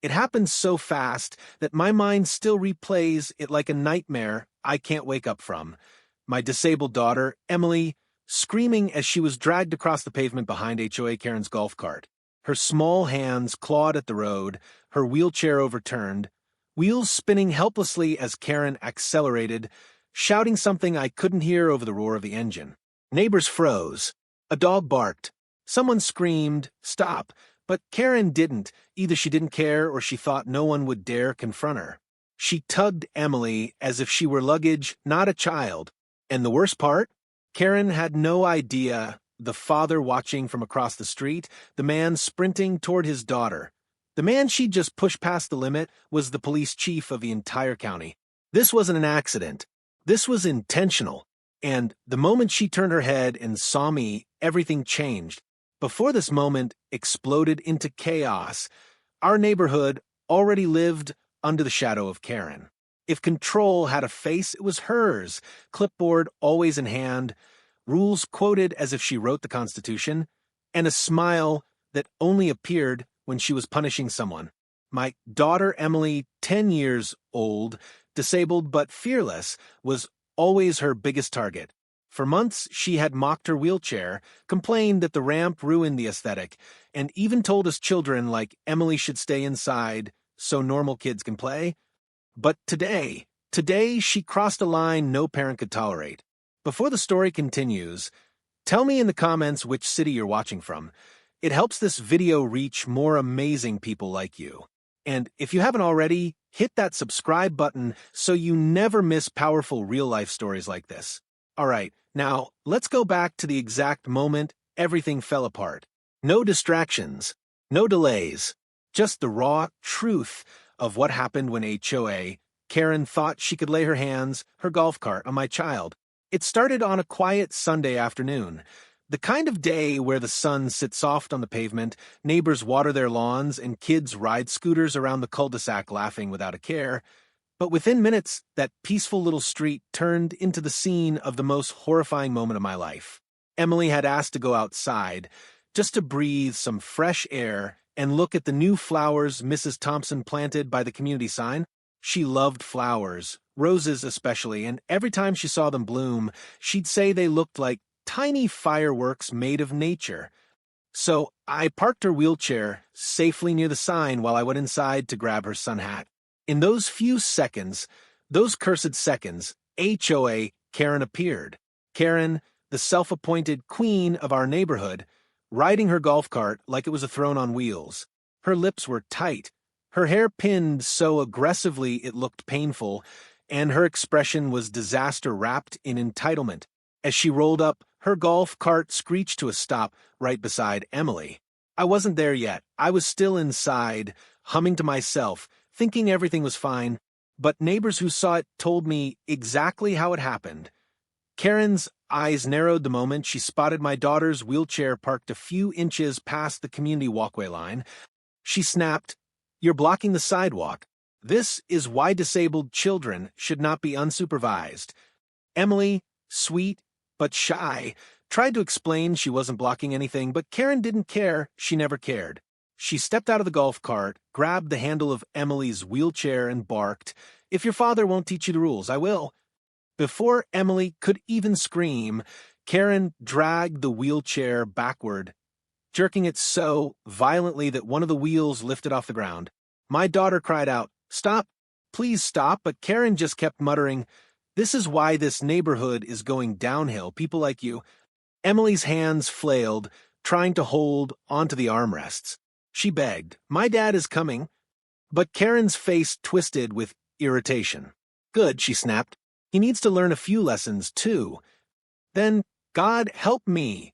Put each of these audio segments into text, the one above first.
It happened so fast that my mind still replays it like a nightmare I can't wake up from. My disabled daughter, Emily, screaming as she was dragged across the pavement behind HOA Karen's golf cart. Her small hands clawed at the road, her wheelchair overturned, wheels spinning helplessly as Karen accelerated, shouting something I couldn't hear over the roar of the engine. Neighbors froze. A dog barked. Someone screamed, "Stop!" But Karen didn't. Either she didn't care or she thought no one would dare confront her. She tugged Emily as if she were luggage, not a child. And the worst part? Karen had no idea the father watching from across the street, the man sprinting toward his daughter. The man she'd just pushed past the limit was the police chief of the entire county. This wasn't an accident. This was intentional. And the moment she turned her head and saw me, everything changed. Before this moment exploded into chaos, our neighborhood already lived under the shadow of Karen. If control had a face, it was hers, clipboard always in hand, rules quoted as if she wrote the Constitution, and a smile that only appeared when she was punishing someone. My daughter Emily, 10 years old, disabled but fearless, was always her biggest target. For months, she had mocked her wheelchair, complained that the ramp ruined the aesthetic, and even told us children like Emily should stay inside so normal kids can play. But today she crossed a line no parent could tolerate. Before the story continues, tell me in the comments which city you're watching from. It helps this video reach more amazing people like you. And if you haven't already, hit that subscribe button so you never miss powerful real-life stories like this. All right, now let's go back to the exact moment everything fell apart. No distractions, no delays, just the raw truth of what happened when HOA Karen thought she could lay her golf cart, on my child. It started on a quiet Sunday afternoon, the kind of day where the sun sits soft on the pavement, neighbors water their lawns, and kids ride scooters around the cul-de-sac laughing without a care. But within minutes, that peaceful little street turned into the scene of the most horrifying moment of my life. Emily had asked to go outside, just to breathe some fresh air and look at the new flowers Mrs. Thompson planted by the community sign. She loved flowers, roses especially, and every time she saw them bloom, she'd say they looked like tiny fireworks made of nature. So I parked her wheelchair safely near the sign while I went inside to grab her sun hat. In those few seconds, those cursed seconds, HOA Karen appeared. Karen, the self-appointed queen of our neighborhood, riding her golf cart like it was a throne on wheels. Her lips were tight, her hair pinned so aggressively it looked painful, and her expression was disaster wrapped in entitlement. As she rolled up, her golf cart screeched to a stop right beside Emily. I wasn't there yet. I was still inside, humming to myself, thinking everything was fine, but neighbors who saw it told me exactly how it happened. Karen's eyes narrowed the moment she spotted my daughter's wheelchair parked a few inches past the community walkway line. She snapped, "You're blocking the sidewalk. This is why disabled children should not be unsupervised." Emily, sweet but shy, tried to explain she wasn't blocking anything, but Karen didn't care. She never cared. She stepped out of the golf cart, grabbed the handle of Emily's wheelchair and barked, "If your father won't teach you the rules, I will." Before Emily could even scream, Karen dragged the wheelchair backward, jerking it so violently that one of the wheels lifted off the ground. My daughter cried out, "Stop, please stop," but Karen just kept muttering, "This is why this neighborhood is going downhill, people like you." Emily's hands flailed, trying to hold onto the armrests. She begged, "My dad is coming." But Karen's face twisted with irritation. "Good," she snapped. "He needs to learn a few lessons, too." Then, God help me.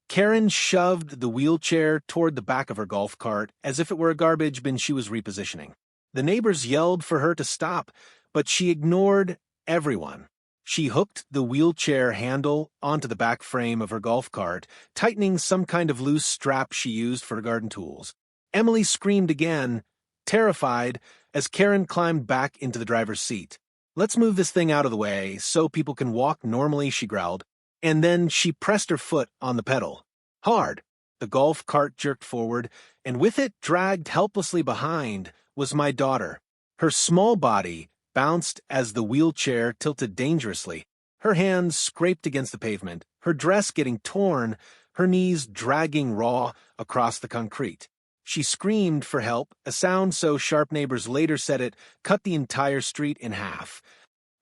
Karen shoved the wheelchair toward the back of her golf cart as if it were a garbage bin she was repositioning. The neighbors yelled for her to stop, but she ignored everyone. She hooked the wheelchair handle onto the back frame of her golf cart, tightening some kind of loose strap she used for her garden tools. Emily screamed again, terrified, as Karen climbed back into the driver's seat. "Let's move this thing out of the way so people can walk normally," she growled. And then she pressed her foot on the pedal. Hard. The golf cart jerked forward, and with it dragged helplessly behind was my daughter. Her small body bounced as the wheelchair tilted dangerously. Her hands scraped against the pavement, her dress getting torn, her knees dragging raw across the concrete. She screamed for help, a sound so sharp neighbors later said it cut the entire street in half.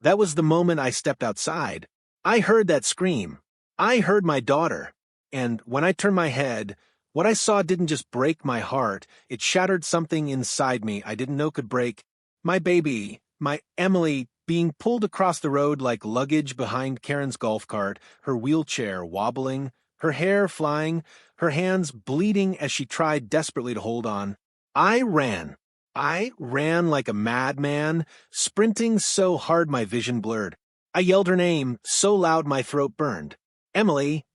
That was the moment I stepped outside. I heard that scream. I heard my daughter. And when I turned my head, what I saw didn't just break my heart, it shattered something inside me I didn't know could break. My baby, my Emily, being pulled across the road like luggage behind Karen's golf cart, her wheelchair wobbling, her hair flying, her hands bleeding as she tried desperately to hold on. I ran. I ran like a madman, sprinting so hard my vision blurred. I yelled her name so loud my throat burned. Emily.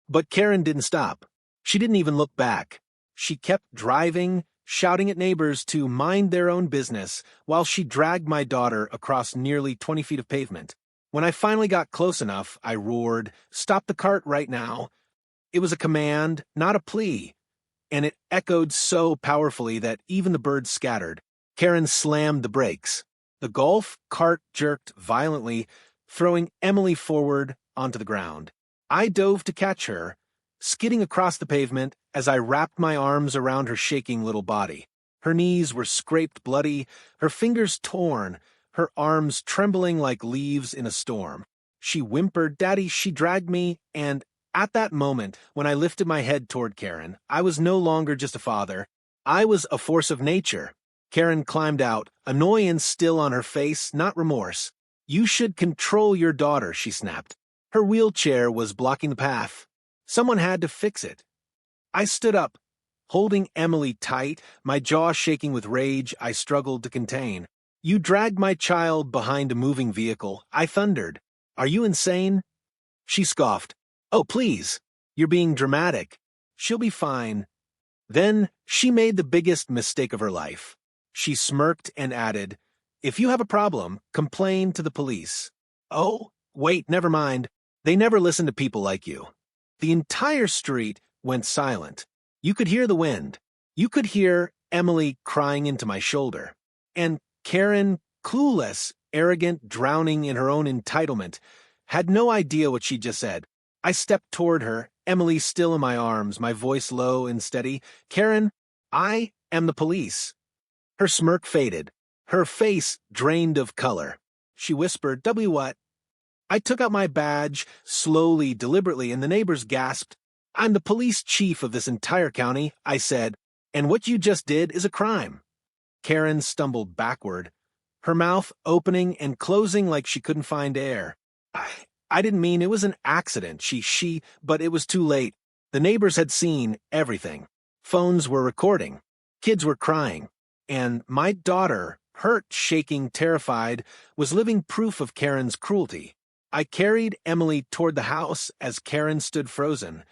But Karen didn't stop. She didn't even look back. She kept driving, shouting at neighbors to mind their own business while she dragged my daughter across nearly 20 feet of pavement. When I finally got close enough, I roared, "Stop the cart right now." It was a command, not a plea, and it echoed so powerfully that even the birds scattered. Karen slammed the brakes. The golf cart jerked violently, throwing Emily forward onto the ground. I dove to catch her, skidding across the pavement as I wrapped my arms around her shaking little body. Her knees were scraped bloody, her fingers torn, her arms trembling like leaves in a storm. She whimpered, "Daddy," she dragged me, and at that moment, when I lifted my head toward Karen, I was no longer just a father. I was a force of nature. Karen climbed out, annoyance still on her face, not remorse. "You should control your daughter," she snapped. Her wheelchair was blocking the path. Someone had to fix it. I stood up, holding Emily tight, my jaw shaking with rage I struggled to contain. "You dragged my child behind a moving vehicle," I thundered. "Are you insane?" She scoffed. "Oh, please. You're being dramatic. She'll be fine." Then she made the biggest mistake of her life. She smirked and added, "If you have a problem, complain to the police." "Oh, wait, never mind. They never listen to people like you." The entire street went silent. You could hear the wind. You could hear Emily crying into my shoulder. And Karen, clueless, arrogant, drowning in her own entitlement, had no idea what she just said. I stepped toward her, Emily still in my arms, my voice low and steady. "Karen, I am the police." Her smirk faded. Her face drained of color. She whispered, "W what?" I took out my badge, slowly, deliberately, and the neighbors gasped. "I'm the police chief of this entire county," I said, "and what you just did is a crime." Karen stumbled backward, her mouth opening and closing like she couldn't find air. I didn't mean it was an accident, but it was too late. The neighbors had seen everything. Phones were recording. Kids were crying. And my daughter, hurt, shaking, terrified, was living proof of Karen's cruelty. I carried Emily toward the house as Karen stood frozen,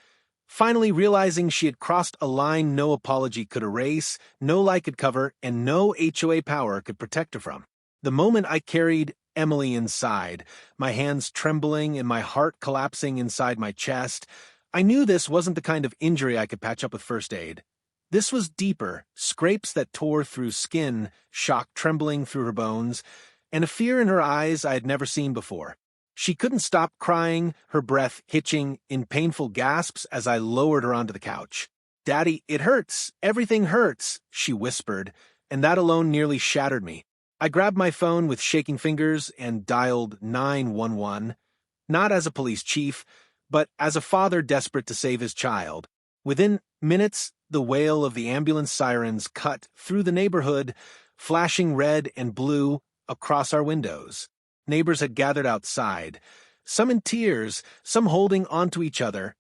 finally realizing she had crossed a line no apology could erase, no lie could cover, and no HOA power could protect her from. The moment I carried Emily inside, my hands trembling and my heart collapsing inside my chest, I knew this wasn't the kind of injury I could patch up with first aid. This was deeper, scrapes that tore through skin, shock trembling through her bones, and a fear in her eyes I had never seen before. She couldn't stop crying, her breath hitching in painful gasps as I lowered her onto the couch. "Daddy, it hurts. Everything hurts," she whispered, and that alone nearly shattered me. I grabbed my phone with shaking fingers and dialed 911, not as a police chief, but as a father desperate to save his child. Within minutes, the wail of the ambulance sirens cut through the neighborhood, flashing red and blue across our windows. Neighbors had gathered outside, some in tears, some holding onto each other,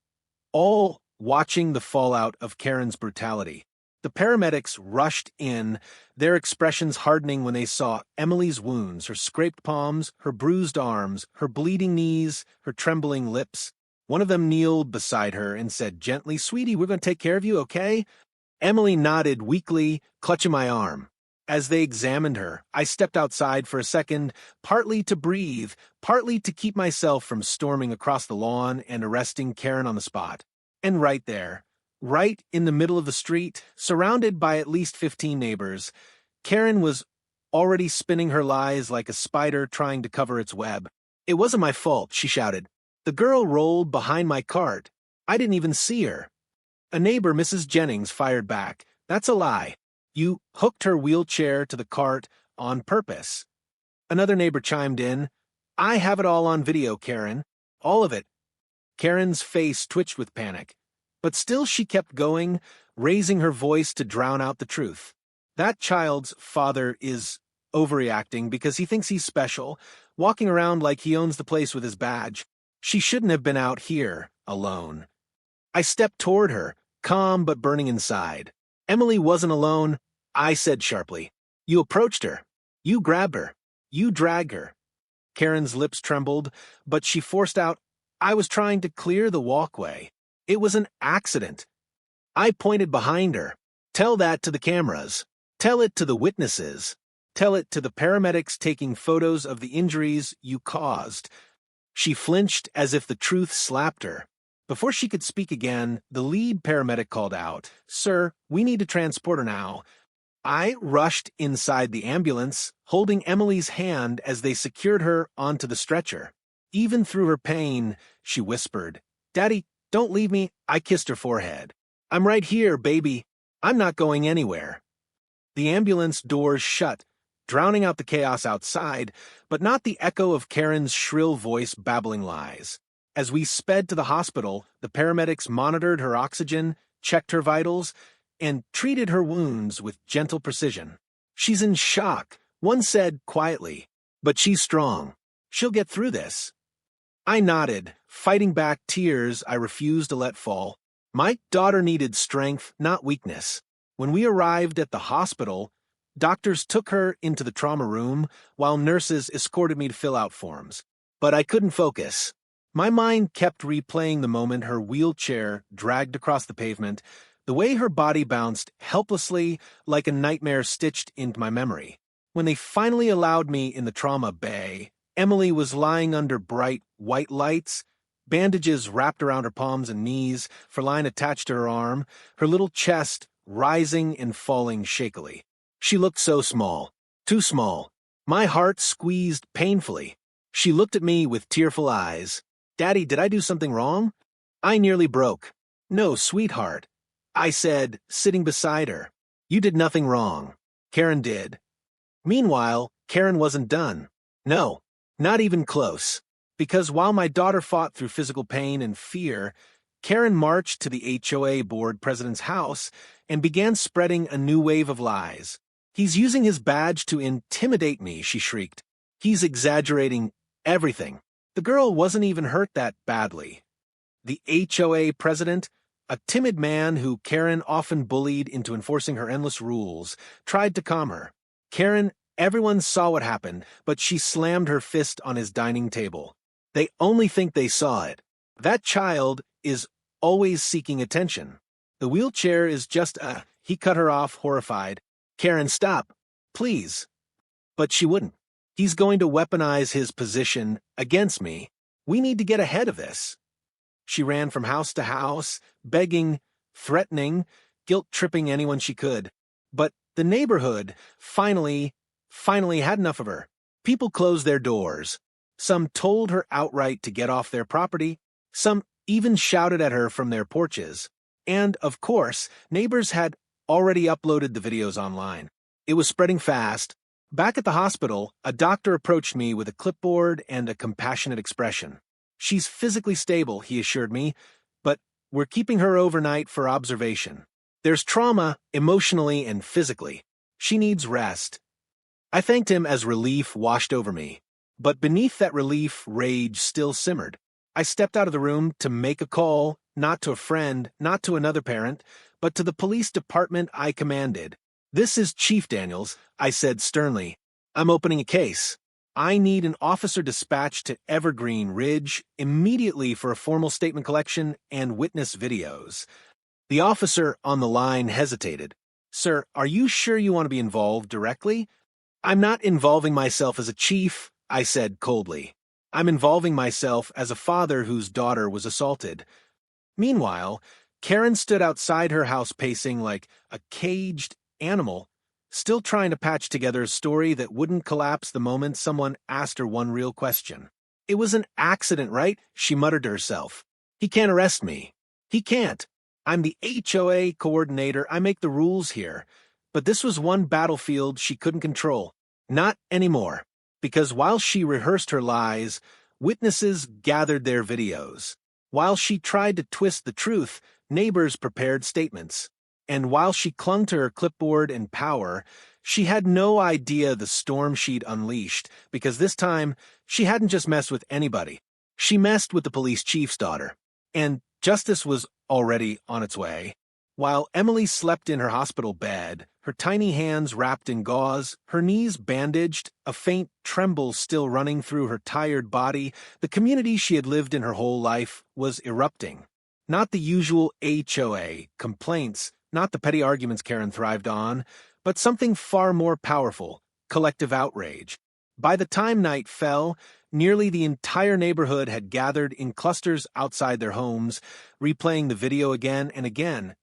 all watching the fallout of Karen's brutality. The paramedics rushed in, their expressions hardening when they saw Emily's wounds, her scraped palms, her bruised arms, her bleeding knees, her trembling lips. One of them kneeled beside her and said gently, "Sweetie, we're going to take care of you, okay?" Emily nodded weakly, clutching my arm. As they examined her, I stepped outside for a second, partly to breathe, partly to keep myself from storming across the lawn and arresting Karen on the spot. And right there, right in the middle of the street, surrounded by at least 15 neighbors, Karen was already spinning her lies like a spider trying to cover its web. "It wasn't my fault," she shouted. "The girl rolled behind my cart. I didn't even see her." A neighbor, Mrs. Jennings, fired back. "That's a lie. You hooked her wheelchair to the cart on purpose." Another neighbor chimed in. "I have it all on video, Karen. All of it." Karen's face twitched with panic. But still she kept going, raising her voice to drown out the truth. "That child's father is overreacting because he thinks he's special, walking around like he owns the place with his badge. She shouldn't have been out here, alone." I stepped toward her, calm but burning inside. "Emily wasn't alone," I said sharply. "You approached her. You grabbed her. You dragged her." Karen's lips trembled, but she forced out, "I was trying to clear the walkway. It was an accident." I pointed behind her. "Tell that to the cameras. Tell it to the witnesses. Tell it to the paramedics taking photos of the injuries you caused." She flinched as if the truth slapped her. Before she could speak again, the lead paramedic called out, "Sir, we need to transport her now." I rushed inside the ambulance, holding Emily's hand as they secured her onto the stretcher. Even through her pain, she whispered, "Daddy, don't leave me." I kissed her forehead. "I'm right here, baby. I'm not going anywhere." The ambulance doors shut, drowning out the chaos outside, but not the echo of Karen's shrill voice babbling lies. As we sped to the hospital, the paramedics monitored her oxygen, checked her vitals, and treated her wounds with gentle precision. "She's in shock," one said quietly, "but she's strong. She'll get through this." I nodded, fighting back tears I refused to let fall. My daughter needed strength, not weakness. When we arrived at the hospital, doctors took her into the trauma room while nurses escorted me to fill out forms. But I couldn't focus. My mind kept replaying the moment her wheelchair dragged across the pavement, the way her body bounced helplessly like a nightmare stitched into my memory. When they finally allowed me in the trauma bay, Emily was lying under bright white lights, bandages wrapped around her palms and knees, Furline attached to her arm, her little chest rising and falling shakily. She looked so small, too small. My heart squeezed painfully. She looked at me with tearful eyes. "Daddy, did I do something wrong?" I nearly broke. "No, sweetheart," I said, sitting beside her. "You did nothing wrong. Karen did." Meanwhile, Karen wasn't done. No, not even close. Because while my daughter fought through physical pain and fear, Karen marched to the HOA board president's house and began spreading a new wave of lies. "He's using his badge to intimidate me," she shrieked. "He's exaggerating everything. The girl wasn't even hurt that badly." The HOA president, a timid man who Karen often bullied into enforcing her endless rules, tried to calm her. "Karen, everyone saw what happened, but she slammed her fist on his dining table. They only think they saw it. That child is always seeking attention. The wheelchair is just He cut her off, horrified. "Karen, stop. Please." But she wouldn't. "He's going to weaponize his position against me. We need to get ahead of this." She ran from house to house, begging, threatening, guilt-tripping anyone she could. But the neighborhood finally had enough of her. People closed their doors. Some told her outright to get off their property. Some even shouted at her from their porches. And, of course, neighbors had already uploaded the videos online. It was spreading fast. Back at the hospital, a doctor approached me with a clipboard and a compassionate expression. "She's physically stable," he assured me, "but we're keeping her overnight for observation. There's trauma, emotionally and physically. She needs rest." I thanked him as relief washed over me. But beneath that relief, rage still simmered. I stepped out of the room to make a call, not to a friend, not to another parent, but to the police department I commanded. "This is Chief Daniels," I said sternly. "I'm opening a case. I need an officer dispatched to Evergreen Ridge immediately for a formal statement collection and witness videos." The officer on the line hesitated. "Sir, are you sure you want to be involved directly?" "I'm not involving myself as a chief," I said coldly. "I'm involving myself as a father whose daughter was assaulted." Meanwhile, Karen stood outside her house pacing like a caged animal. still trying to patch together a story that wouldn't collapse the moment someone asked her one real question. "It was an accident, right?" she muttered to herself. "He can't arrest me. He can't. I'm the HOA coordinator. I make the rules here." But this was one battlefield she couldn't control. Not anymore. Because while she rehearsed her lies, witnesses gathered their videos. While she tried to twist the truth, neighbors prepared statements. And while she clung to her clipboard and power, she had no idea the storm she'd unleashed, because this time, she hadn't just messed with anybody. She messed with the police chief's daughter. And justice was already on its way. While Emily slept in her hospital bed, her tiny hands wrapped in gauze, her knees bandaged, a faint tremble still running through her tired body, the community she had lived in her whole life was erupting. Not the usual HOA complaints, not the petty arguments Karen thrived on, but something far more powerful, collective outrage. By the time night fell, nearly the entire neighborhood had gathered in clusters outside their homes, replaying the video again and again,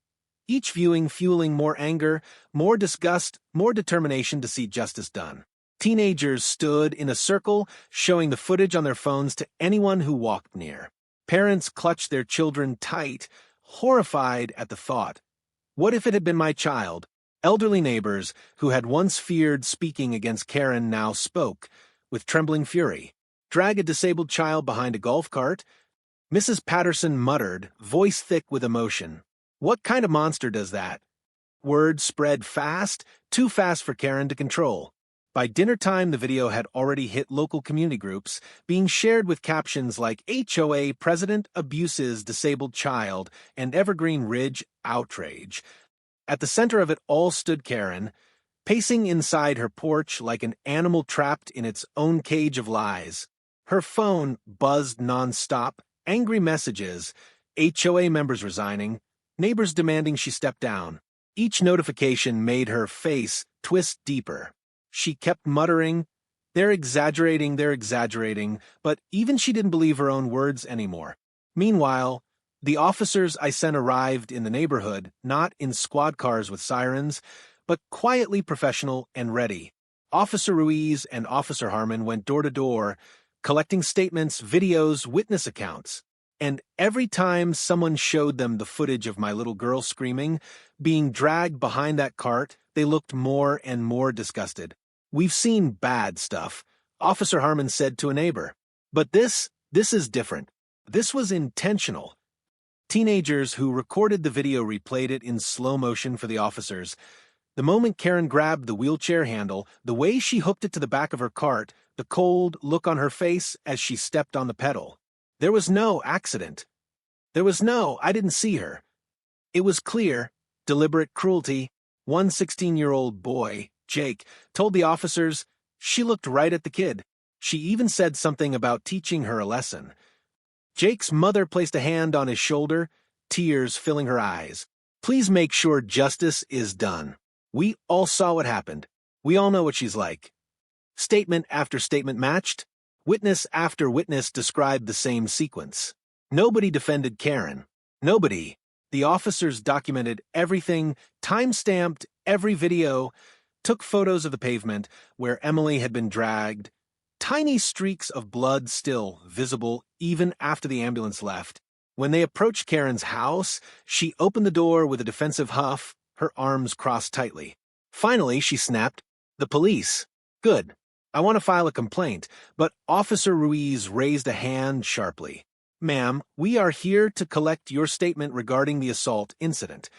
each viewing fueling more anger, more disgust, more determination to see justice done. Teenagers stood in a circle, showing the footage on their phones to anyone who walked near. Parents clutched their children tight, horrified at the thought. What if it had been my child? Elderly neighbors, who had once feared speaking against Karen, now spoke, with trembling fury. "Drag a disabled child behind a golf cart?" Mrs. Patterson muttered, voice thick with emotion. "What kind of monster does that?" Word spread fast, too fast for Karen to control. By dinner time, the video had already hit local community groups, being shared with captions like "HOA President Abuses Disabled Child" and "Evergreen Ridge Outrage." At the center of it all stood Karen, pacing inside her porch like an animal trapped in its own cage of lies. Her phone buzzed nonstop, angry messages, HOA members resigning, neighbors demanding she step down. Each notification made her face twist deeper. She kept muttering, they're exaggerating, but even she didn't believe her own words anymore. Meanwhile, the officers I sent arrived in the neighborhood, not in squad cars with sirens, but quietly professional and ready. Officer Ruiz and Officer Harmon went door to door, collecting statements, videos, witness accounts. And every time someone showed them the footage of my little girl screaming, being dragged behind that cart, they looked more and more disgusted. "We've seen bad stuff," Officer Harmon said to a neighbor. "But this is different. This was intentional." Teenagers who recorded the video replayed it in slow motion for the officers. The moment Karen grabbed the wheelchair handle, the way she hooked it to the back of her cart, the cold look on her face as she stepped on the pedal. There was no accident. I didn't see her. It was clear, deliberate cruelty. One 16-year-old boy, Jake, told the officers she looked right at the kid. She even said something about teaching her a lesson. Jake's mother placed a hand on his shoulder, tears filling her eyes. "Please make sure justice is done. We all saw what happened. We all know what she's like." Statement after statement matched. Witness after witness described the same sequence. Nobody defended Karen. Nobody. The officers documented everything, time-stamped every video, took photos of the pavement where Emily had been dragged, tiny streaks of blood still visible even after the ambulance left. When they approached Karen's house, she opened the door with a defensive huff, her arms crossed tightly. Finally, she snapped, "The police. Good. I want to file a complaint," but Officer Ruiz raised a hand sharply. "Ma'am, we are here to collect your statement regarding the assault incident."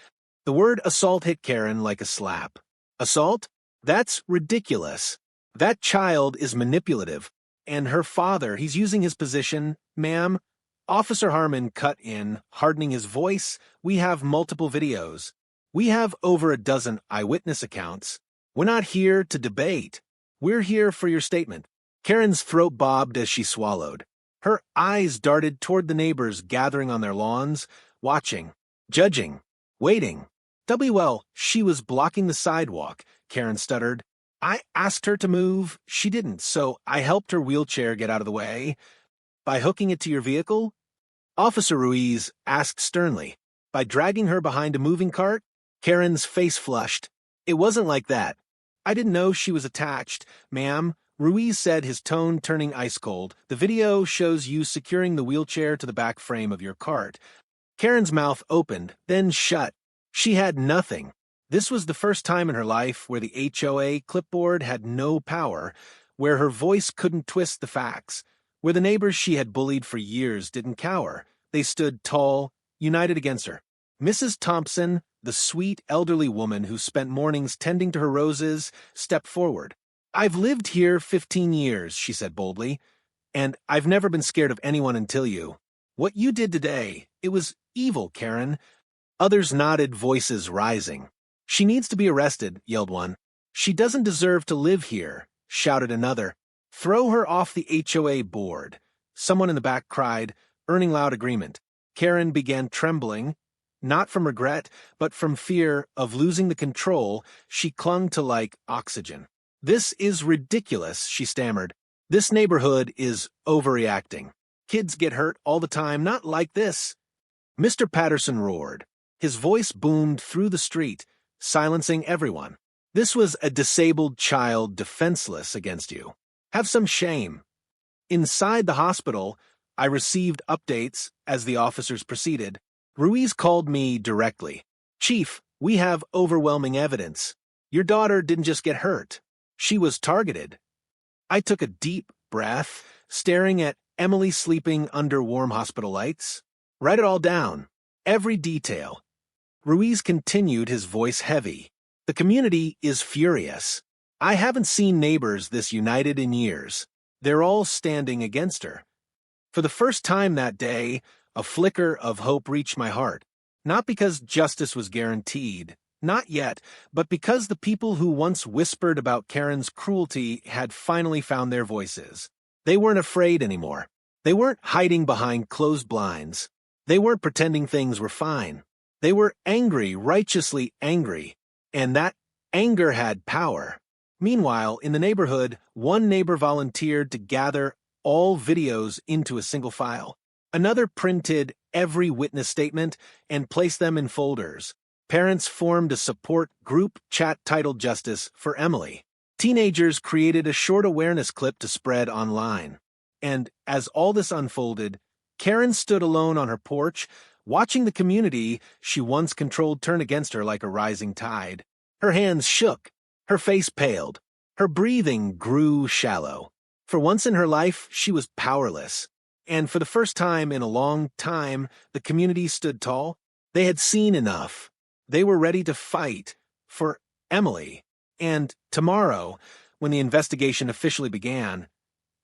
The word assault hit Karen like a slap. Assault? That's ridiculous. That child is manipulative. And her father, he's using his position. "Ma'am," Officer Harmon cut in, hardening his voice. "We have multiple videos. We have over a dozen eyewitness accounts. We're not here to debate. We're here for your statement." Karen's throat bobbed as she swallowed. Her eyes darted toward the neighbors gathering on their lawns, watching, judging, waiting. "Well, she was blocking the sidewalk," Karen stuttered. "I asked her to move. She didn't, so I helped her wheelchair get out of the way." "By hooking it to your vehicle?" Officer Ruiz asked sternly. "By dragging her behind a moving cart?" Karen's face flushed. "It wasn't like that. I didn't know she was attached, ma'am, Ruiz said, his tone turning ice cold. The video shows you securing the wheelchair to the back frame of your cart. Karen's mouth opened, then shut. She had nothing. This was the first time in her life where the HOA clipboard had no power, where her voice couldn't twist the facts, where the neighbors she had bullied for years didn't cower. They stood tall, united against her. Mrs. Thompson, the sweet elderly woman who spent mornings tending to her roses, stepped forward. "I've lived here 15 years, she said boldly, "and I've never been scared of anyone until you. What you did today, it was evil, Karen." Others nodded, voices rising. "She needs to be arrested," yelled one. "She doesn't deserve to live here," shouted another. "Throw her off the HOA board," someone in the back cried, earning loud agreement. Karen began trembling, not from regret, but from fear of losing the control she clung to like oxygen. "This is ridiculous," she stammered. "This neighborhood is overreacting. Kids get hurt all the time, not like this." Mr. Patterson roared. His voice boomed through the street, silencing everyone. "This was a disabled child defenseless against you. Have some shame." Inside the hospital, I received updates as the officers proceeded. Ruiz called me directly. "Chief, we have overwhelming evidence. Your daughter didn't just get hurt. She was targeted." I took a deep breath, staring at Emily sleeping under warm hospital lights. "Write it all down. Every detail." Ruiz continued, his voice heavy. "The community is furious. I haven't seen neighbors this united in years. They're all standing against her." For the first time that day, a flicker of hope reached my heart. Not because justice was guaranteed, not yet, but because the people who once whispered about Karen's cruelty had finally found their voices. They weren't afraid anymore. They weren't hiding behind closed blinds. They weren't pretending things were fine. They were angry, righteously angry, and that anger had power. Meanwhile, in the neighborhood, one neighbor volunteered to gather all videos into a single file. Another printed every witness statement and placed them in folders. Parents formed a support group chat titled Justice for Emily. Teenagers created a short awareness clip to spread online. And as all this unfolded, Karen stood alone on her porch, watching the community she once controlled turn against her like a rising tide. Her hands shook, her face paled, her breathing grew shallow. For once in her life, she was powerless. And for the first time in a long time, the community stood tall. They had seen enough. They were ready to fight for Emily. And tomorrow, when the investigation officially began,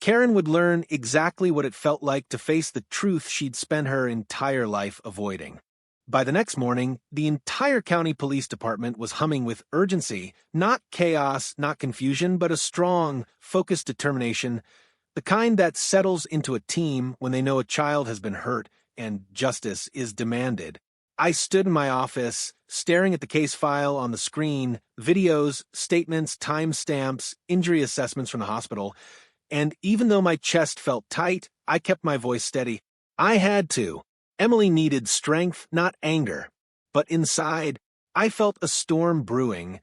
Karen would learn exactly what it felt like to face the truth she'd spent her entire life avoiding. By the next morning, the entire county police department was humming with urgency, not chaos, not confusion, but a strong, focused determination, the kind that settles into a team when they know a child has been hurt and justice is demanded. I stood in my office, staring at the case file on the screen, videos, statements, timestamps, injury assessments from the hospital, and even though my chest felt tight, I kept my voice steady. I had to. Emily needed strength, not anger. But inside, I felt a storm brewing,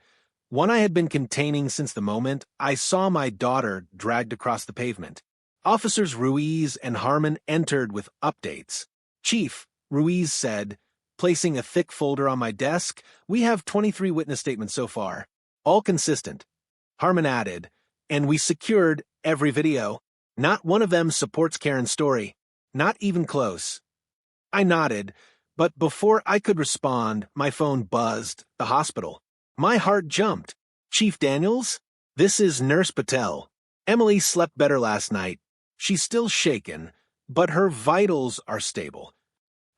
one I had been containing since the moment I saw my daughter dragged across the pavement. Officers Ruiz and Harmon entered with updates. "Chief," Ruiz said, placing a thick folder on my desk, "we have 23 witness statements so far, all consistent." Harmon added, "And we secured every video. Not one of them supports Karen's story. Not even close." I nodded, but before I could respond, my phone buzzed. The hospital. My heart jumped. "Chief Daniels? This is Nurse Patel. Emily slept better last night. She's still shaken, but her vitals are stable."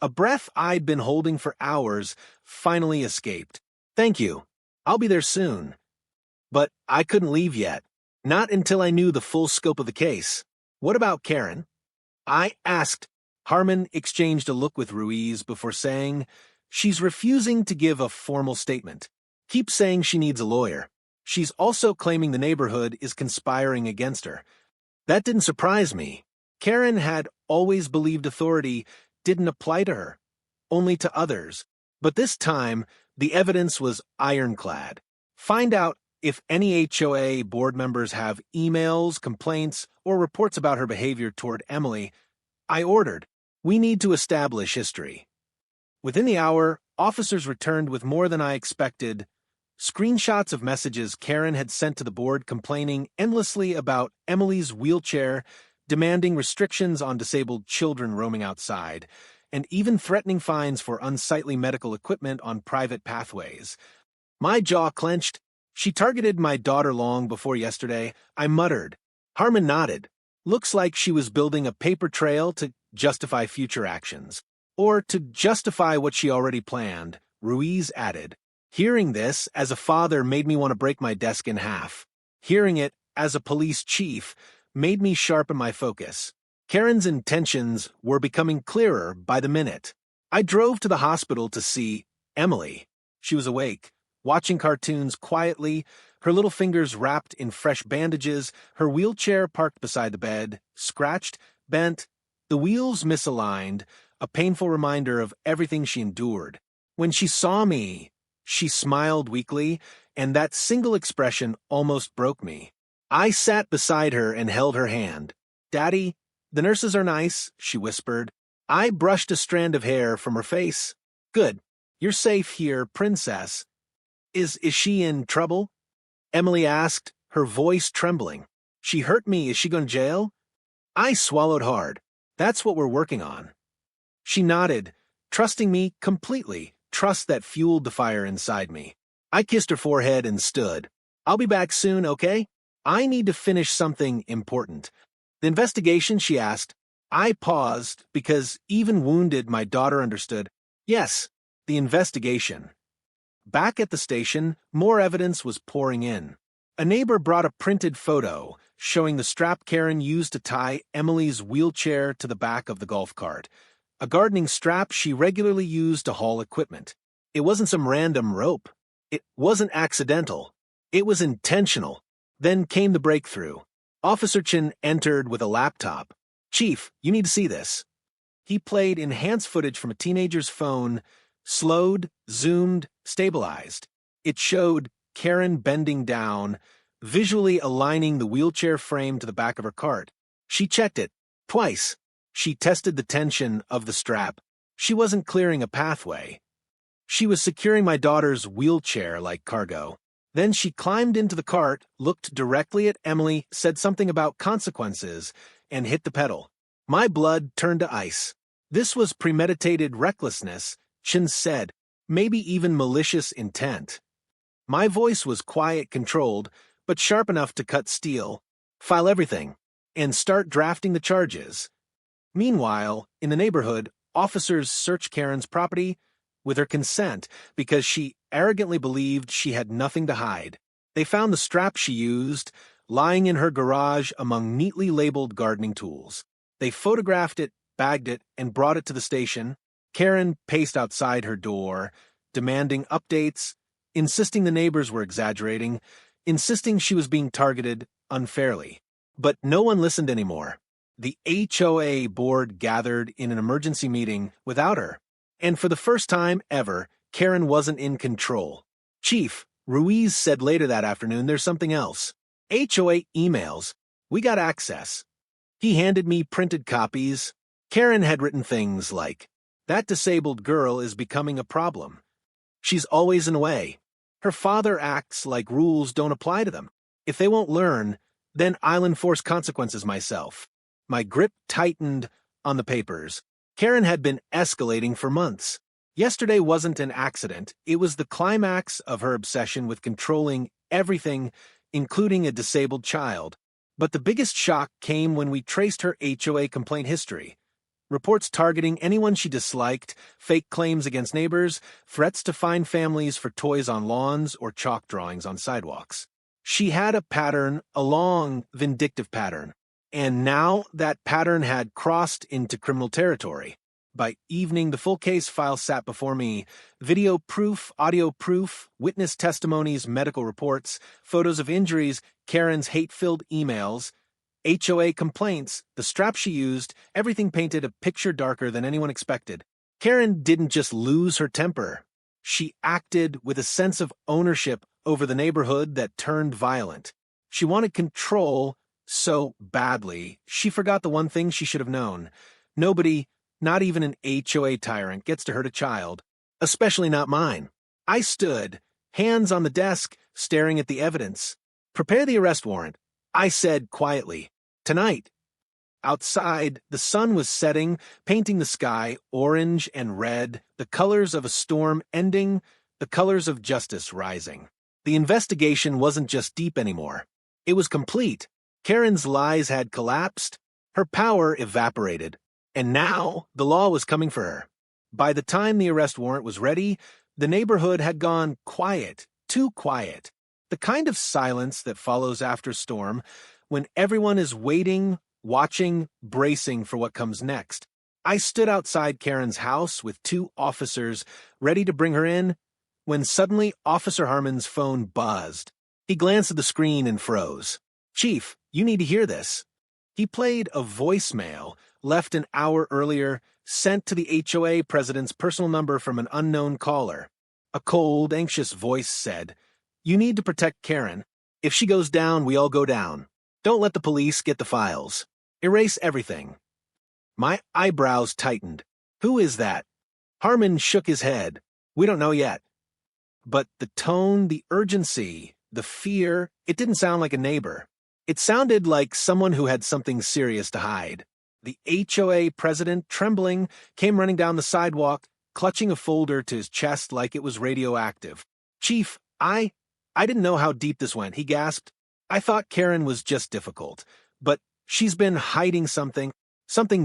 A breath I'd been holding for hours finally escaped. "Thank you. I'll be there soon." But I couldn't leave yet. Not until I knew the full scope of the case. "What about Karen?" I asked. Harmon exchanged a look with Ruiz before saying, "She's refusing to give a formal statement. Keeps saying she needs a lawyer. She's also claiming the neighborhood is conspiring against her." That didn't surprise me. Karen had always believed authority didn't apply to her, only to others. But this time, the evidence was ironclad. "Find out If any HOA board members have emails, complaints, or reports about her behavior toward Emily, I ordered. We need to establish history. Within the hour, officers returned with more than I expected. Screenshots of messages Karen had sent to the board complaining endlessly about Emily's wheelchair, demanding restrictions on disabled children roaming outside, and even threatening fines for unsightly medical equipment on private pathways. My jaw clenched. She targeted my daughter long before yesterday. I muttered. Harmon nodded. Looks like she was building a paper trail to justify future actions. Or to justify what she already planned, Ruiz added. Hearing this, as a father, made me want to break my desk in half. Hearing it, as a police chief, made me sharpen my focus. Karen's intentions were becoming clearer by the minute. I drove to the hospital to see Emily. She was awake, watching cartoons quietly, her little fingers wrapped in fresh bandages, her wheelchair parked beside the bed, scratched, bent, the wheels misaligned, a painful reminder of everything she endured. When she saw me, she smiled weakly, and that single expression almost broke me. I sat beside her and held her hand. Daddy, the nurses are nice, she whispered. I brushed a strand of hair from her face. Good. You're safe here, princess. Is she in trouble? Emily asked, her voice trembling. She hurt me. Is she going to jail? I swallowed hard. That's what we're working on. She nodded, trusting me completely, trust that fueled the fire inside me. I kissed her forehead and stood. I'll be back soon, okay? I need to finish something important. The investigation, she asked. I paused because even wounded, my daughter understood. Yes, the investigation. Back at the station, more evidence was pouring in. A neighbor brought a printed photo showing the strap Karen used to tie Emily's wheelchair to the back of the golf cart, a gardening strap she regularly used to haul equipment. It wasn't some random rope. It wasn't accidental. It was intentional. Then came the breakthrough. Officer Chin entered with a laptop. Chief, you need to see this. He played enhanced footage from a teenager's phone, slowed, zoomed, stabilized. It showed Karen bending down, visually aligning the wheelchair frame to the back of her cart. She checked it. Twice. She tested the tension of the strap. She wasn't clearing a pathway. She was securing my daughter's wheelchair like cargo. Then she climbed into the cart, looked directly at Emily, said something about consequences, and hit the pedal. My blood turned to ice. This was premeditated recklessness, Chin said, maybe even malicious intent. My voice was quiet, controlled, but sharp enough to cut steel. File everything, and start drafting the charges. Meanwhile, in the neighborhood, officers searched Karen's property with her consent because she arrogantly believed she had nothing to hide. They found the strap she used lying in her garage among neatly labeled gardening tools. They photographed it, bagged it, and brought it to the station. Karen paced outside her door, demanding updates, insisting the neighbors were exaggerating, insisting she was being targeted unfairly. But no one listened anymore. The HOA board gathered in an emergency meeting without her. And for the first time ever, Karen wasn't in control. Chief, Ruiz said later that afternoon, there's something else. HOA emails. We got access. He handed me printed copies. Karen had written things like, that disabled girl is becoming a problem. She's always in the way. Her father acts like rules don't apply to them. If they won't learn, then I'll enforce consequences myself. My grip tightened on the papers. Karen had been escalating for months. Yesterday wasn't an accident. It was the climax of her obsession with controlling everything, including a disabled child. But the biggest shock came when we traced her HOA complaint history. Reports targeting anyone she disliked, fake claims against neighbors, threats to fine families for toys on lawns or chalk drawings on sidewalks. She had a pattern, a long, vindictive pattern. And now that pattern had crossed into criminal territory. By evening, the full case file sat before me. Video proof, audio proof, witness testimonies, medical reports, photos of injuries, Karen's hate-filled emails, HOA complaints, the strap she used, everything painted a picture darker than anyone expected. Karen didn't just lose her temper. She acted with a sense of ownership over the neighborhood that turned violent. She wanted control so badly, she forgot the one thing she should have known. Nobody, not even an HOA tyrant, gets to hurt a child, especially not mine. I stood, hands on the desk, staring at the evidence. "Prepare the arrest warrant," I said quietly. "Tonight." Outside, the sun was setting, painting the sky orange and red, the colors of a storm ending, the colors of justice rising. The investigation wasn't just deep anymore. It was complete. Karen's lies had collapsed, her power evaporated, and now the law was coming for her. By the time the arrest warrant was ready, the neighborhood had gone quiet, too quiet. The kind of silence that follows after storm, when everyone is waiting, watching, bracing for what comes next. I stood outside Karen's house with 2 officers ready to bring her in, when suddenly Officer Harmon's phone buzzed. He glanced at the screen and froze. "Chief, you need to hear this." He played a voicemail left an hour earlier, sent to the HOA president's personal number from an unknown caller. A cold, anxious voice said, "You need to protect Karen. If she goes down, we all go down. Don't let the police get the files. Erase everything." My eyebrows tightened. "Who is that?" Harmon shook his head. "We don't know yet." But the tone, the urgency, the fear, it didn't sound like a neighbor. It sounded like someone who had something serious to hide. The HOA president, trembling, came running down the sidewalk, clutching a folder to his chest like it was radioactive. "Chief, I didn't know how deep this went," he gasped. "I thought Karen was just difficult, but she's been hiding something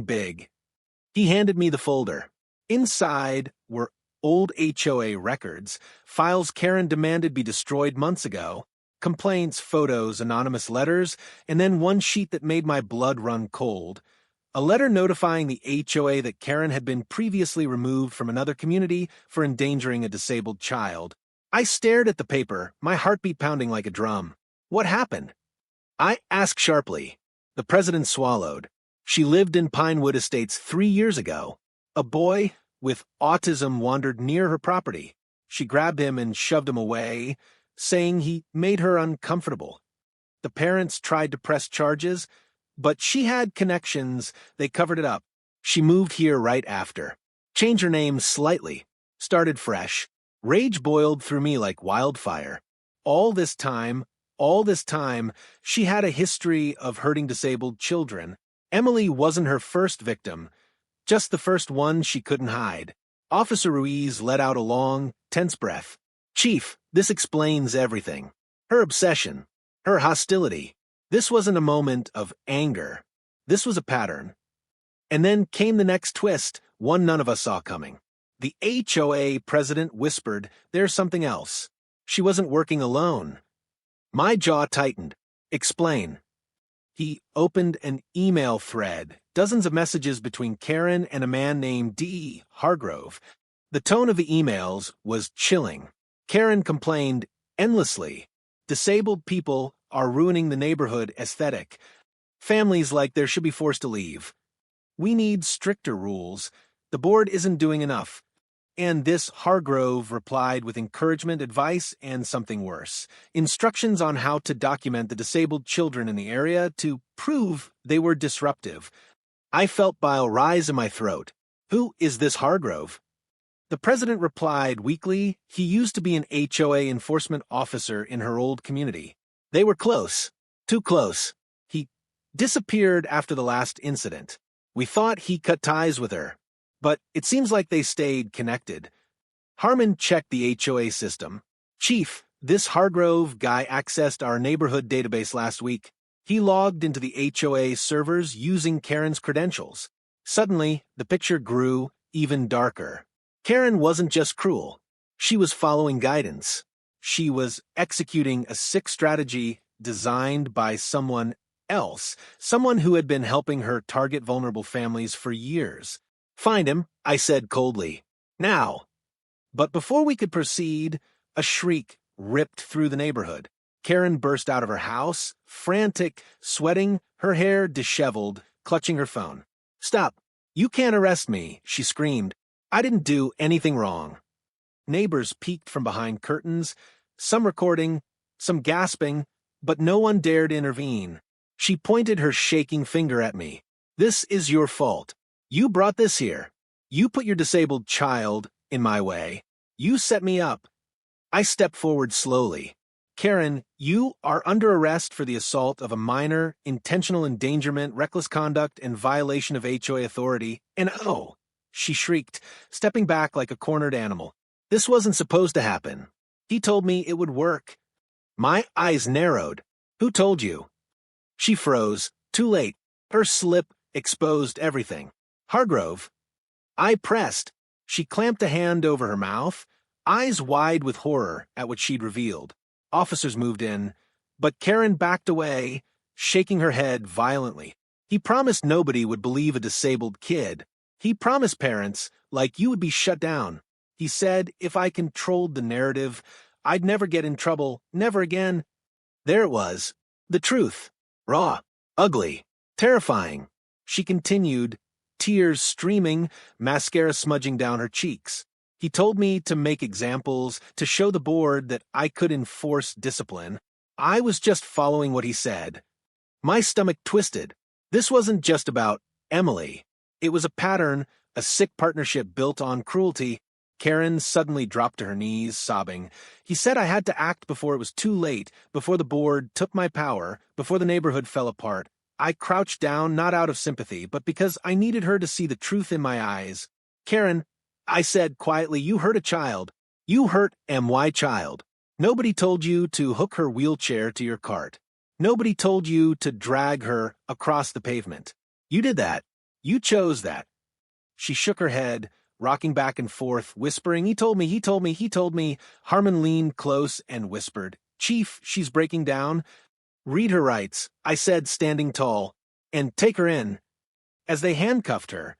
big." He handed me the folder. Inside were old HOA records, files Karen demanded be destroyed months ago, complaints, photos, anonymous letters, and then one sheet that made my blood run cold. A letter notifying the HOA that Karen had been previously removed from another community for endangering a disabled child. I stared at the paper, my heartbeat pounding like a drum. What happened? I asked sharply. The president swallowed. She lived in Pinewood Estates 3 years ago. A boy with autism wandered near her property. She grabbed him and shoved him away, saying he made her uncomfortable. The parents tried to press charges, but she had connections. They covered it up. She moved here right after. Changed her name slightly. Started fresh. Rage boiled through me like wildfire. All this time, she had a history of hurting disabled children. Emily wasn't her first victim, just the first one she couldn't hide. Officer Ruiz let out a long, tense breath. "Chief, this explains everything. Her obsession, her hostility. This wasn't a moment of anger. This was a pattern." And then came the next twist, one none of us saw coming. The HOA president whispered, "There's something else. She wasn't working alone." My jaw tightened. "Explain." He opened an email thread, dozens of messages between Karen and a man named D. Hargrove. The tone of the emails was chilling. Karen complained endlessly. Disabled people are ruining the neighborhood aesthetic. Families like there should be forced to leave. We need stricter rules. The board isn't doing enough. And this Hargrove replied with encouragement, advice, and something worse. Instructions on how to document the disabled children in the area to prove they were disruptive. I felt bile rise in my throat. Who is this Hargrove? The president replied weakly he used to be an HOA enforcement officer in her old community. They were close. Too close. He disappeared after the last incident. We thought he cut ties with her. But it seems like they stayed connected. Harmon checked the HOA system. "Chief, this Hargrove guy accessed our neighborhood database last week. He logged into the HOA servers using Karen's credentials. Suddenly, the picture grew even darker. Karen wasn't just cruel. She was following guidance. She was executing a sick strategy designed by someone else, someone who had been helping her target vulnerable families for years. "Find him," I said coldly. "Now." But before we could proceed, a shriek ripped through the neighborhood. Karen burst out of her house, frantic, sweating, her hair disheveled, clutching her phone. "Stop. You can't arrest me," she screamed. "I didn't do anything wrong." Neighbors peeked from behind curtains. some recording, some gasping, but no one dared intervene. She pointed her shaking finger at me. This is your fault. You brought this here. You put your disabled child in my way. You set me up. I stepped forward slowly. Karen, you are under arrest for the assault of a minor, intentional endangerment, reckless conduct, and violation of HOA authority, and oh, she shrieked, stepping back like a cornered animal. This wasn't supposed to happen. He told me it would work. My eyes narrowed. Who told you? She froze. Too late. Her slip exposed everything. Hargrove. I pressed. She clamped a hand over her mouth, eyes wide with horror at what she'd revealed. Officers moved in, but Karen backed away, shaking her head violently. He promised nobody would believe a disabled kid. He promised parents, like you would be shut down. He said if I controlled the narrative, I'd never get in trouble, never again. There it was. The truth. Raw. Ugly. Terrifying. She continued, tears streaming, mascara smudging down her cheeks. He told me to make examples, to show the board that I could enforce discipline. I was just following what he said. My stomach twisted. This wasn't just about Emily. It was a pattern, a sick partnership built on cruelty. Karen suddenly dropped to her knees, sobbing. He said I had to act before it was too late, before the board took my power, before the neighborhood fell apart. I crouched down, not out of sympathy, but because I needed her to see the truth in my eyes. Karen, I said quietly, you hurt a child. You hurt my child. Nobody told you to hook her wheelchair to your cart. Nobody told you to drag her across the pavement. You did that. You chose that. She shook her head, rocking back and forth, whispering, he told me, he told me, he told me. Harmon leaned close and whispered, Chief, she's breaking down. Read her rights, I said, standing tall, and take her in. As they handcuffed her,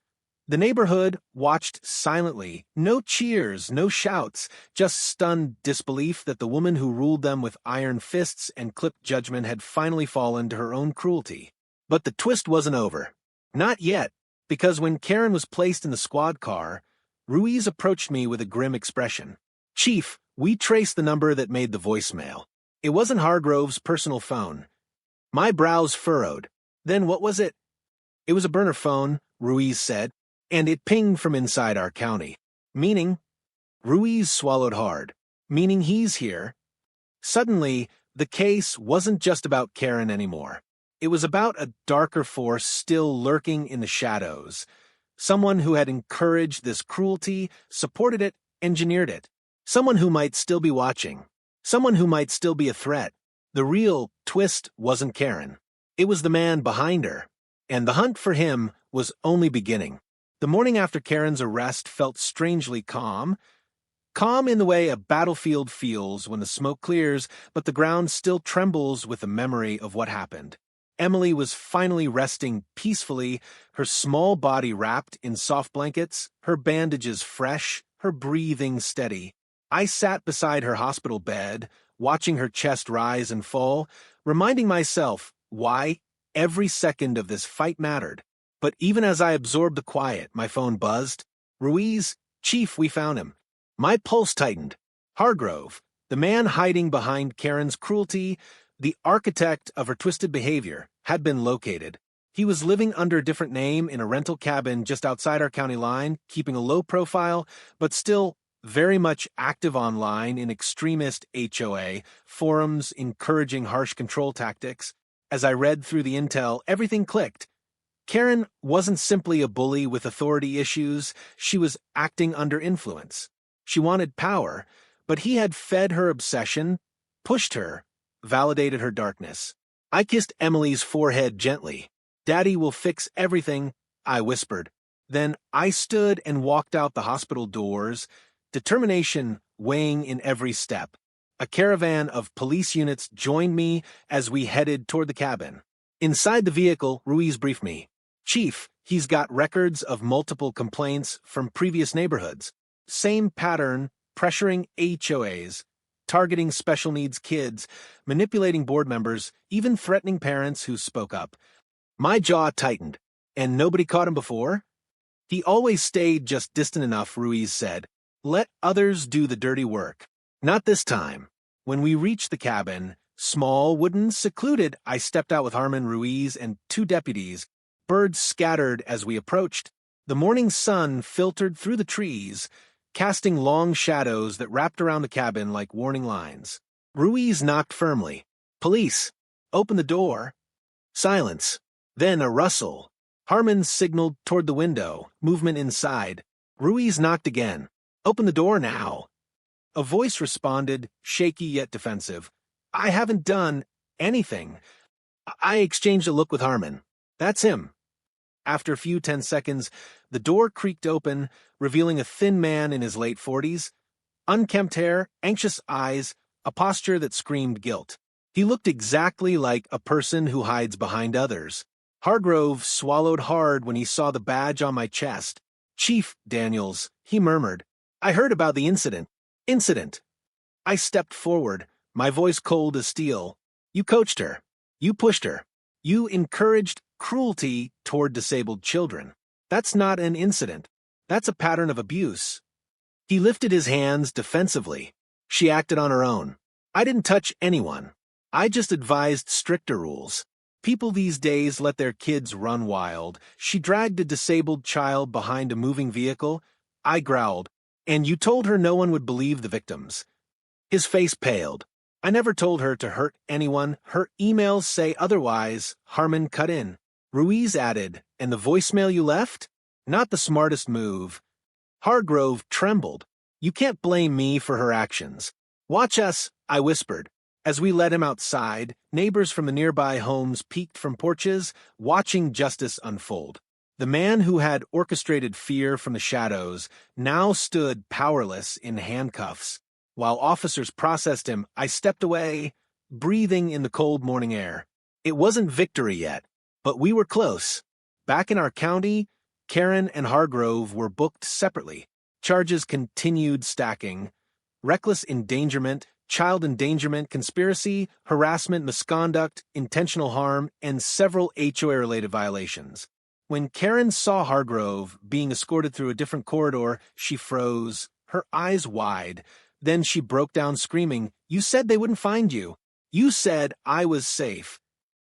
the neighborhood watched silently. No cheers, no shouts, just stunned disbelief that the woman who ruled them with iron fists and clipped judgment had finally fallen to her own cruelty. But the twist wasn't over. Not yet, because when Karen was placed in the squad car, Ruiz approached me with a grim expression. Chief, we traced the number that made the voicemail. It wasn't Hargrove's personal phone. My brows furrowed. Then what was it? It was a burner phone, Ruiz said, and it pinged from inside our county. Meaning? Ruiz swallowed hard. Meaning he's here. Suddenly, the case wasn't just about Karen anymore. It was about a darker force still lurking in the shadows. Someone who had encouraged this cruelty, supported it, engineered it. Someone who might still be watching. Someone who might still be a threat. The real twist wasn't Karen. It was the man behind her. And the hunt for him was only beginning. The morning after Karen's arrest felt strangely calm. Calm in the way a battlefield feels when the smoke clears, but the ground still trembles with the memory of what happened. Emily was finally resting peacefully, her small body wrapped in soft blankets, her bandages fresh, her breathing steady. I sat beside her hospital bed, watching her chest rise and fall, reminding myself why every second of this fight mattered. But even as I absorbed the quiet, my phone buzzed. Ruiz, Chief, we found him. My pulse tightened. Hargrove, the man hiding behind Karen's cruelty, the architect of her twisted behavior, had been located. He was living under a different name in a rental cabin just outside our county line, keeping a low profile, but still very much active online in extremist HOA forums encouraging harsh control tactics. As I read through the intel, everything clicked. Karen wasn't simply a bully with authority issues, she was acting under influence. She wanted power, but he had fed her obsession, pushed her, validated her darkness. I kissed Emily's forehead gently. Daddy will fix everything, I whispered. Then I stood and walked out the hospital doors, determination weighing in every step. A caravan of police units joined me as we headed toward the cabin. Inside the vehicle, Ruiz briefed me. Chief, he's got records of multiple complaints from previous neighborhoods. Same pattern, pressuring HOAs, targeting special needs kids, manipulating board members, even threatening parents who spoke up. My jaw tightened. And nobody caught him before? He always stayed just distant enough, Ruiz said. Let others do the dirty work. Not this time. When we reached the cabin, small, wooden, secluded, I stepped out with Harmon Ruiz and 2 deputies. Birds scattered as we approached. The morning sun filtered through the trees, casting long shadows that wrapped around the cabin like warning lines. Ruiz knocked firmly. "Police! Open the door!" Silence. Then a rustle. Harmon signaled toward the window, movement inside. Ruiz knocked again. "Open the door now." A voice responded, shaky yet defensive. "I haven't done anything." I exchanged a look with Harmon. "That's him." After a few 10 seconds, the door creaked open, revealing a thin man in his late 40s. Unkempt hair, anxious eyes, a posture that screamed guilt. He looked exactly like a person who hides behind others. Hargrove swallowed hard when he saw the badge on my chest. "Chief Daniels," he murmured. "I heard about the incident." "Incident?" I stepped forward, my voice cold as steel. "You coached her. You pushed her. You encouraged cruelty toward disabled children. That's not an incident. That's a pattern of abuse." He lifted his hands defensively. "She acted on her own. I didn't touch anyone. I just advised stricter rules. People these days let their kids run wild. She dragged a disabled child behind a moving vehicle." I growled. "And you told her no one would believe the victims." His face paled. "I never told her to hurt anyone. Her emails say otherwise." Harmon cut in. Ruiz added, "And the voicemail you left? Not the smartest move." Hargrove trembled. "You can't blame me for her actions." "Watch us," I whispered. As we led him outside, neighbors from the nearby homes peeked from porches, watching justice unfold. The man who had orchestrated fear from the shadows now stood powerless in handcuffs. While officers processed him, I stepped away, breathing in the cold morning air. It wasn't victory yet, but we were close. Back in our county, Karen and Hargrove were booked separately. Charges continued stacking. Reckless endangerment, child endangerment, conspiracy, harassment, misconduct, intentional harm, and several HOA-related violations. When Karen saw Hargrove being escorted through a different corridor, she froze, her eyes wide. Then she broke down screaming, "You said they wouldn't find you. You said I was safe."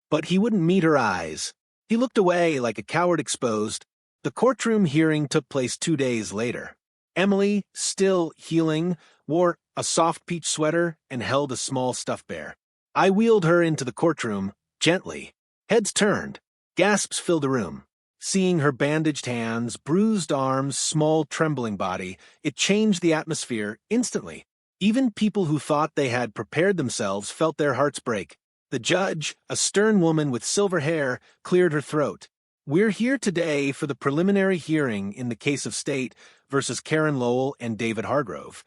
But he wouldn't meet her eyes. He looked away like a coward exposed. The courtroom hearing took place 2 days later. Emily, still healing, wore a soft peach sweater and held a small stuffed bear. I wheeled her into the courtroom, gently. Heads turned. Gasps filled the room. Seeing her bandaged hands, bruised arms, small trembling body, it changed the atmosphere instantly. Even people who thought they had prepared themselves felt their hearts break. The judge, a stern woman with silver hair, cleared her throat. "We're here today for the preliminary hearing in the case of State versus Karen Lowell and David Hargrove."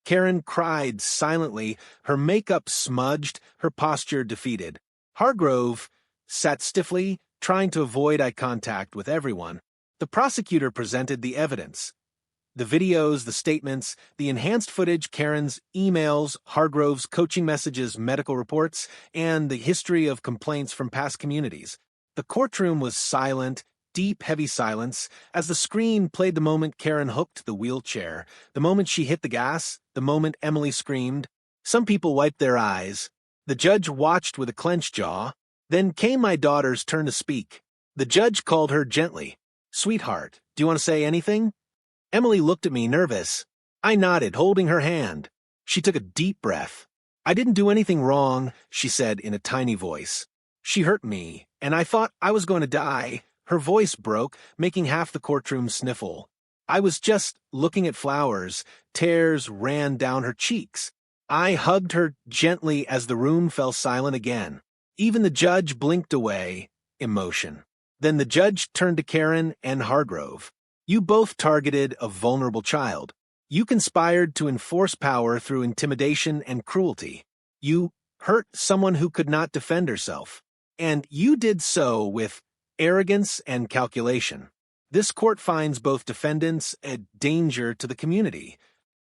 Karen cried silently, her makeup smudged, her posture defeated. Hargrove sat stiffly, trying to avoid eye contact with everyone. The prosecutor presented the evidence. The videos, the statements, the enhanced footage, Karen's emails, Hargrove's coaching messages, medical reports, and the history of complaints from past communities. The courtroom was silent, deep, heavy silence, as the screen played the moment Karen hooked the wheelchair, the moment she hit the gas, the moment Emily screamed. Some people wiped their eyes. The judge watched with a clenched jaw. Then came my daughter's turn to speak. The judge called her gently. "Sweetheart, do you want to say anything?" Emily looked at me, nervous. I nodded, holding her hand. She took a deep breath. "I didn't do anything wrong," she said in a tiny voice. "She hurt me, and I thought I was going to die." Her voice broke, making half the courtroom sniffle. "I was just looking at flowers." Tears ran down her cheeks. I hugged her gently as the room fell silent again. Even the judge blinked away, emotion. Then the judge turned to Karen and Hargrove. "You both targeted a vulnerable child. You conspired to enforce power through intimidation and cruelty. You hurt someone who could not defend herself. And you did so with arrogance and calculation. This court finds both defendants a danger to the community."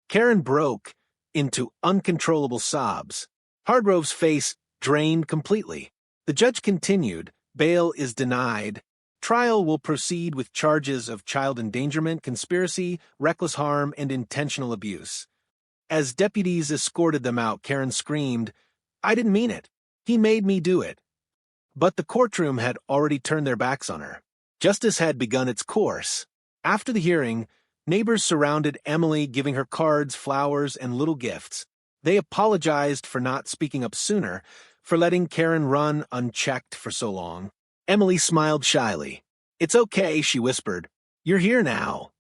Karen broke into uncontrollable sobs. Hargrove's face drained completely. The judge continued, "Bail is denied. Trial will proceed with charges of child endangerment, conspiracy, reckless harm, and intentional abuse." As deputies escorted them out, Karen screamed, "I didn't mean it. He made me do it." But the courtroom had already turned their backs on her. Justice had begun its course. After the hearing, neighbors surrounded Emily, giving her cards, flowers, and little gifts. They apologized for not speaking up sooner, for letting Karen run unchecked for so long. Emily smiled shyly. "It's okay," she whispered. "You're here now."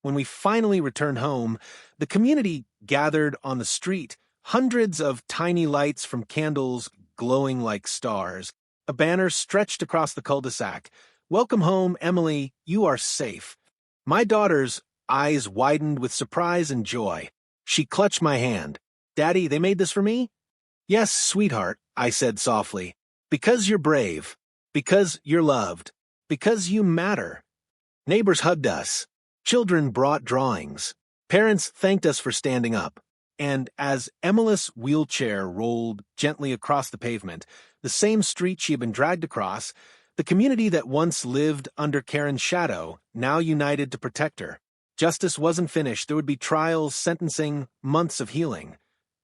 When we finally returned home, the community gathered on the street, hundreds of tiny lights from candles glowing like stars. A banner stretched across the cul-de-sac. "Welcome home, Emily. You are safe." My daughter's eyes widened with surprise and joy. She clutched my hand. "Daddy, they made this for me?" "Yes, sweetheart," I said softly. "Because you're brave. Because you're loved. Because you matter." Neighbors hugged us. Children brought drawings. Parents thanked us for standing up. And as Emily's wheelchair rolled gently across the pavement, the same street she had been dragged across, the community that once lived under Karen's shadow now united to protect her. Justice wasn't finished. There would be trials, sentencing, months of healing.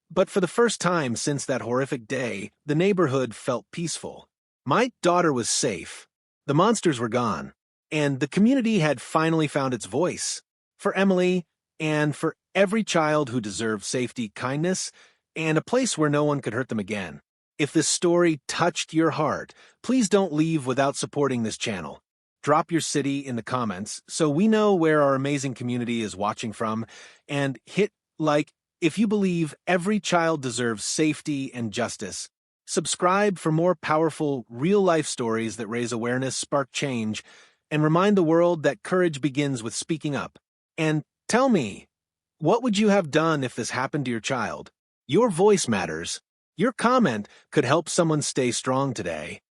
But for the first time since that horrific day, the neighborhood felt peaceful. My daughter was safe. The monsters were gone. And the community had finally found its voice. For Emily, and for every child who deserved safety, kindness, and a place where no one could hurt them again. If this story touched your heart, please don't leave without supporting this channel. Drop your city in the comments so we know where our amazing community is watching from, and hit like if you believe every child deserves safety and justice. Subscribe for more powerful, real-life stories that raise awareness, spark change, and remind the world that courage begins with speaking up. And tell me, what would you have done if this happened to your child? Your voice matters. Your comment could help someone stay strong today.